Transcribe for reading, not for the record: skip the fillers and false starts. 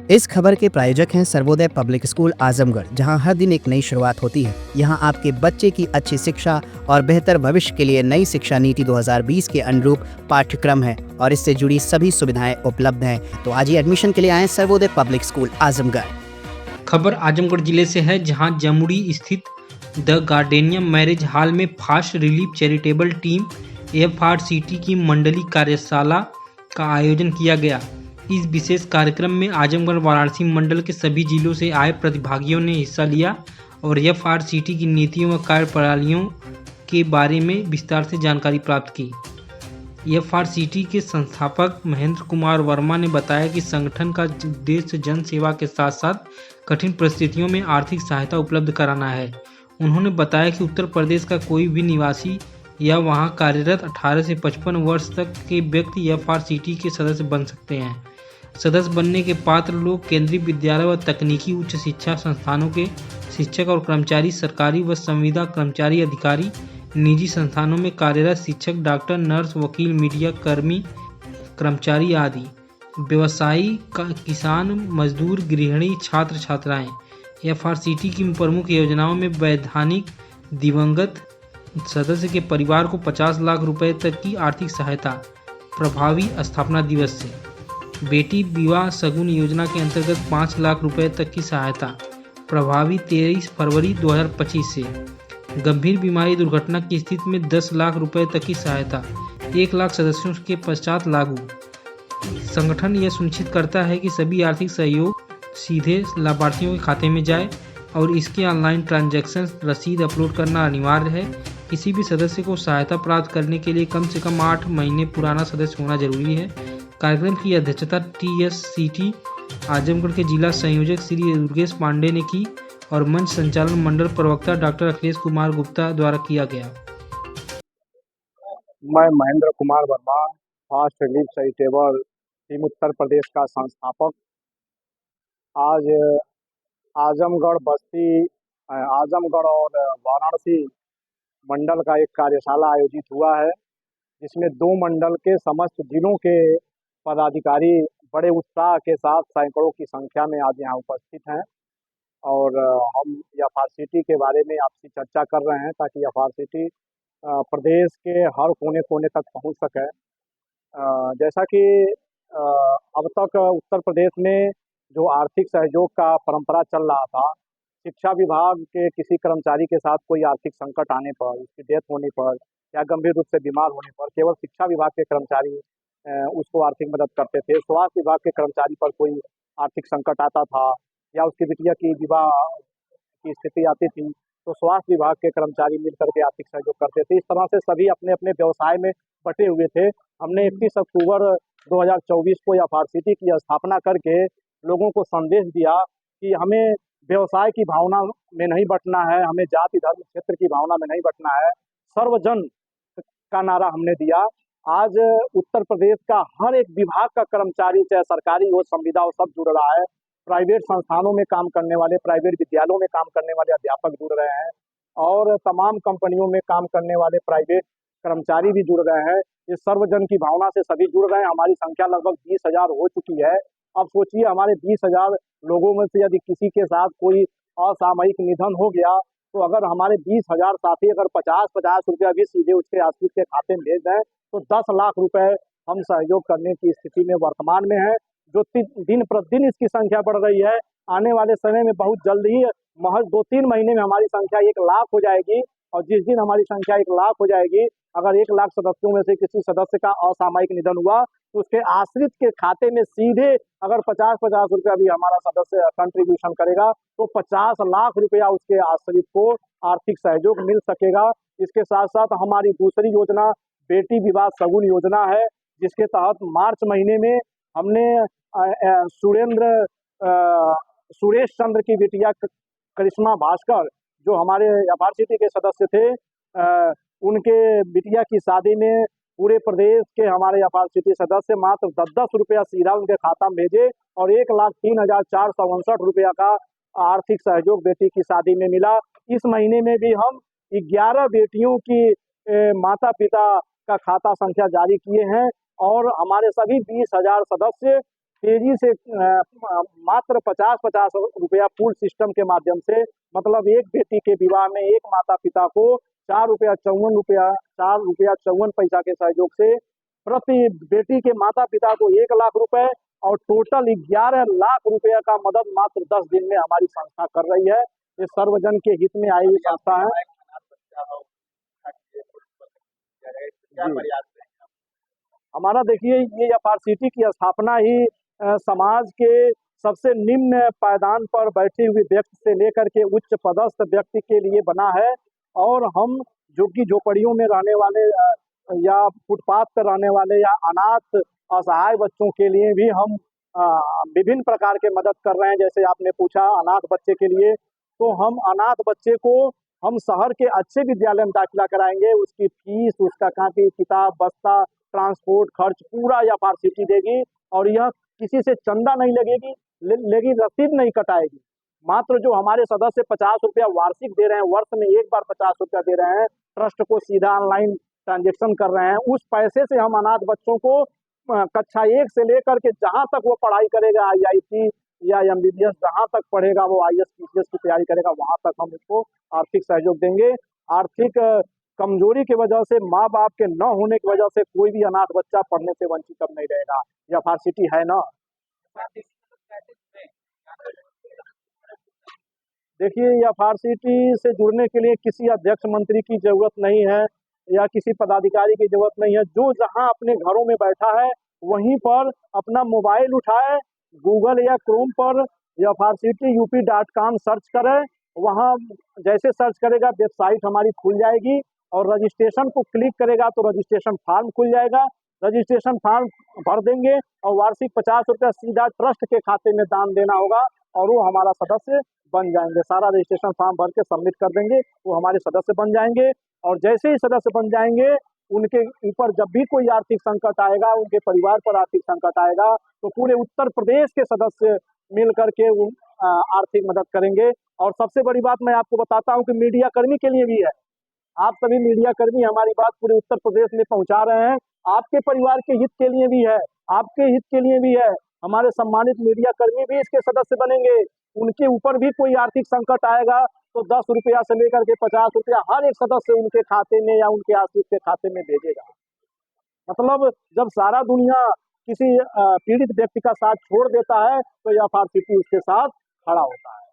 इस खबर के प्रायोजक हैं सर्वोदय पब्लिक स्कूल आजमगढ़, जहां हर दिन एक नई शुरुआत होती है। यहां आपके बच्चे की अच्छी शिक्षा और बेहतर भविष्य के लिए नई शिक्षा नीति 2020 के अनुरूप पाठ्यक्रम है और इससे जुड़ी सभी सुविधाएं उपलब्ध हैं। तो आज ही एडमिशन के लिए आए सर्वोदय पब्लिक स्कूल आजमगढ़। खबर आजमगढ़ जिले से है, जहां जमुड़ी स्थित द गार्डेनियम मैरिज हॉल में fast relief charitable team FRCT की मंडली कार्यशाला का आयोजन किया गया। इस विशेष कार्यक्रम में आजमगढ़ वाराणसी मंडल के सभी जिलों से आए प्रतिभागियों ने हिस्सा लिया और FRCT की नीतियों व कार्यप्रणालियों के बारे में विस्तार से जानकारी प्राप्त की। FRCT के संस्थापक महेंद्र कुमार वर्मा ने बताया कि संगठन का उद्देश्य जन सेवा के साथ साथ कठिन परिस्थितियों में आर्थिक सहायता उपलब्ध कराना है। उन्होंने बताया कि उत्तर प्रदेश का कोई भी निवासी या वहां कार्यरत 18 से 55 वर्ष तक के व्यक्ति FRCT के सदस्य बन सकते हैं। सदस्य बनने के पात्र लोग केंद्रीय विद्यालय व तकनीकी उच्च शिक्षा संस्थानों के शिक्षक और कर्मचारी, सरकारी व संविदा कर्मचारी, अधिकारी, निजी संस्थानों में कार्यरत शिक्षक, डॉक्टर, नर्स, वकील, मीडिया कर्मी, कर्मचारी आदि, व्यवसायी, किसान, मजदूर, गृहिणी, छात्र, छात्राएं। FRCT की प्रमुख योजनाओं में वैधानिक दिवंगत सदस्य के परिवार को 50 लाख रुपए तक की आर्थिक सहायता प्रभावी स्थापना दिवस से, बेटी विवाह शगुन योजना के अंतर्गत 5 लाख रुपए तक की सहायता प्रभावी 23 फरवरी 2025 से, गंभीर बीमारी दुर्घटना की स्थिति में 10 लाख रुपए तक की सहायता 1 लाख सदस्यों के पश्चात लागू। संगठन यह सुनिश्चित करता है कि सभी आर्थिक सहयोग सीधे लाभार्थियों के खाते में जाए और इसके ऑनलाइन ट्रांजैक्शन रसीद अपलोड करना अनिवार्य है। किसी भी सदस्य को सहायता प्राप्त करने के लिए कम से कम 8 महीने पुराना सदस्य होना जरूरी है। कार्यक्रम की अध्यक्षता TSCT आजमगढ़ के जिला संयोजक श्री दुर्गेश पांडे ने की और मंच संचालन मंडल प्रवक्ता डॉक्टर अखिलेश कुमार गुप्ता द्वारा किया गया। मैं Mahendra Kumar Verma, fast relief charitable team Uttar Pradesh का संस्थापक, आज आजमगढ़ आजमगढ़ और वाराणसी मंडल का एक कार्यशाला आयोजित हुआ है, जिसमें 2 मंडल के समस्त जिलों के पदाधिकारी बड़े उत्साह के साथ सैकड़ों की संख्या में आज यहाँ उपस्थित हैं और हम FRCT के बारे में आपसे चर्चा कर रहे हैं ताकि FRCT प्रदेश के हर कोने कोने तक पहुँच सके। जैसा कि अब तक उत्तर प्रदेश में जो आर्थिक सहयोग का परंपरा चल रहा था, शिक्षा विभाग के किसी कर्मचारी के साथ कोई आर्थिक संकट आने पर, उसकी डेथ होने पर या गंभीर रूप से बीमार होने पर केवल शिक्षा विभाग के कर्मचारी उसको आर्थिक मदद करते थे। स्वास्थ्य विभाग के कर्मचारी पर कोई आर्थिक संकट आता था या उसकी बिटिया की विवाह की स्थिति आती थी तो स्वास्थ्य विभाग के कर्मचारी मिलकर के आर्थिक सहयोग करते थे। इस तरह से सभी अपने अपने व्यवसाय में बटे हुए थे। हमने 31 अक्टूबर 2024 को FRCT की स्थापना करके लोगों को संदेश दिया कि हमें व्यवसाय की भावना में नहीं बटना है, हमें जाति धर्म क्षेत्र की भावना में नहीं बटना है, सर्वजन का नारा हमने दिया। आज उत्तर प्रदेश का हर एक विभाग का कर्मचारी, चाहे सरकारी हो, संविदा हो, सब जुड़ रहा है। प्राइवेट संस्थानों में काम करने वाले, प्राइवेट विद्यालयों में काम करने वाले अध्यापक जुड़ रहे हैं और तमाम कंपनियों में काम करने वाले प्राइवेट कर्मचारी भी जुड़ रहे हैं। इस सर्वजन की भावना से सभी जुड़ रहे हैं। हमारी संख्या लगभग 20,000 हो चुकी है। अब सोचिए, हमारे 20,000 लोगों में से यदि किसी के साथ कोई असामयिक निधन हो गया तो अगर हमारे 20,000 साथी अगर 50-50 रुपया भी सीधे उसके आश्रित के खाते में भेज दें तो 10 लाख रुपए हम सहयोग करने की स्थिति में वर्तमान में है, जो दिन प्रतिदिन इसकी संख्या बढ़ रही है। आने वाले समय में बहुत जल्द ही, महज 2-3 महीने में हमारी संख्या 1 लाख हो जाएगी और जिस दिन हमारी संख्या 1 लाख हो जाएगी, अगर 1 लाख सदस्यों में से किसी सदस्य का असामयिक निधन हुआ तो उसके आश्रित के खाते में सीधे अगर 50-50 रुपया भी हमारा सदस्य कंट्रीब्यूशन करेगा तो 50 लाख रुपया उसके आश्रित को आर्थिक सहयोग मिल सकेगा। इसके साथ साथ हमारी दूसरी योजना बेटी विवाह शगुन योजना है, जिसके तहत मार्च महीने में हमने सुरेश चंद्र की बिटिया करिश्मा भास्कर, जो हमारे FRCT के सदस्य थे, उनके बिटिया की शादी में पूरे प्रदेश के हमारे FRCT सदस्य मात्र 10-10 रुपया सीधा उनके खाता में भेजे और 1,03,459 रुपया का आर्थिक सहयोग बेटी की शादी में मिला। इस महीने में भी हम 11 बेटियों की माता पिता का खाता संख्या जारी किए हैं और हमारे सभी 20,000 सदस्य तेजी से मात्र 50-50 रुपया पूल सिस्टम के माध्यम से, मतलब एक बेटी के विवाह में एक माता पिता को 4 रुपया 54 पैसा के सहयोग से प्रति बेटी के माता पिता को 1 लाख रुपए और टोटल 11 लाख रुपया का मदद मात्र 10 दिन में हमारी संस्था कर रही है। ये सर्वजन के हित में आई हुई संस्था है। जी। हमारा देखिए ये एफआरसीटी की स्थापना ही समाज के सबसे निम्न पायदान पर बैठे हुए व्यक्ति से लेकर के उच्च पदस्थ व्यक्ति के लिए बना है, और हम झुग्गी झोपड़ियों में रहने वाले या फुटपाथ पर रहने वाले या अनाथ असहाय बच्चों के लिए भी हम विभिन्न प्रकार के मदद कर रहे हैं। जैसे आपने पूछा अनाथ बच्चे के लिए, तो हम अनाथ बच्चे को हम शहर के अच्छे विद्यालय में दाखिला कराएंगे। उसकी फीस, उसका कॉपी किताब बस्ता, ट्रांसपोर्ट खर्च पूरा एफआरसीटी देगी, और यह किसी से चंदा नहीं लगेगी, लेकिन रसीद नहीं कटाएगी। मात्र जो हमारे सदस्य 50 रुपया वार्षिक दे रहे हैं, वर्ष में एक बार 50 रुपया दे रहे हैं, ट्रस्ट को सीधा ऑनलाइन ट्रांजेक्शन कर रहे हैं, उस पैसे से हम अनाथ बच्चों को कक्षा 1 से लेकर के जहाँ तक वो पढ़ाई करेगा, आईआईटी या एमबीबीएस जहाँ तक पढ़ेगा, वो आईएएस पीसीएस की तैयारी करेगा, वहाँ तक हम उसको आर्थिक सहयोग देंगे। आर्थिक कमजोरी की वजह से, माँ बाप के न होने की वजह से कोई भी अनाथ बच्चा पढ़ने से वंचित अब नहीं रहेगा। यह एफआरसीटी है ना। देखिए एफआरसीटी से जुड़ने के लिए किसी अध्यक्ष मंत्री की जरूरत नहीं है या किसी पदाधिकारी की जरूरत नहीं है। जो जहां अपने घरों में बैठा है वहीं पर अपना मोबाइल उठाए, गूगल या क्रोम पर FRCTUP.com सर्च करे। वहां जैसे सर्च करेगा वेबसाइट हमारी खुल जाएगी, और रजिस्ट्रेशन को क्लिक करेगा तो रजिस्ट्रेशन फॉर्म खुल जाएगा। रजिस्ट्रेशन फॉर्म भर देंगे और वार्षिक 50 रुपया सीधा ट्रस्ट के खाते में दान देना होगा, और वो हमारा सदस्य बन जाएंगे। सारा रजिस्ट्रेशन फॉर्म भर के सबमिट कर देंगे, वो हमारे सदस्य बन जाएंगे। और जैसे ही सदस्य बन जाएंगे, उनके ऊपर जब भी कोई आर्थिक संकट आएगा, उनके परिवार पर आर्थिक संकट आएगा, तो पूरे उत्तर प्रदेश के सदस्य मिल करके आर्थिक मदद करेंगे। और सबसे बड़ी बात मैं आपको बताता हूँ कि मीडिया कर्मी के लिए भी है। आप सभी मीडिया कर्मी हमारी बात पूरे उत्तर प्रदेश में पहुंचा रहे हैं। आपके परिवार के हित के लिए भी है, आपके हित के लिए भी है। हमारे सम्मानित मीडिया कर्मी भी इसके सदस्य बनेंगे। उनके ऊपर भी कोई आर्थिक संकट आएगा तो 10 रुपया से लेकर के 50 रुपया हर एक सदस्य उनके खाते में या उनके आश्रित के खाते में भेजेगा। मतलब जब सारा दुनिया किसी पीड़ित व्यक्ति का साथ छोड़ देता है तो एफआरसीटी उसके साथ खड़ा होता है।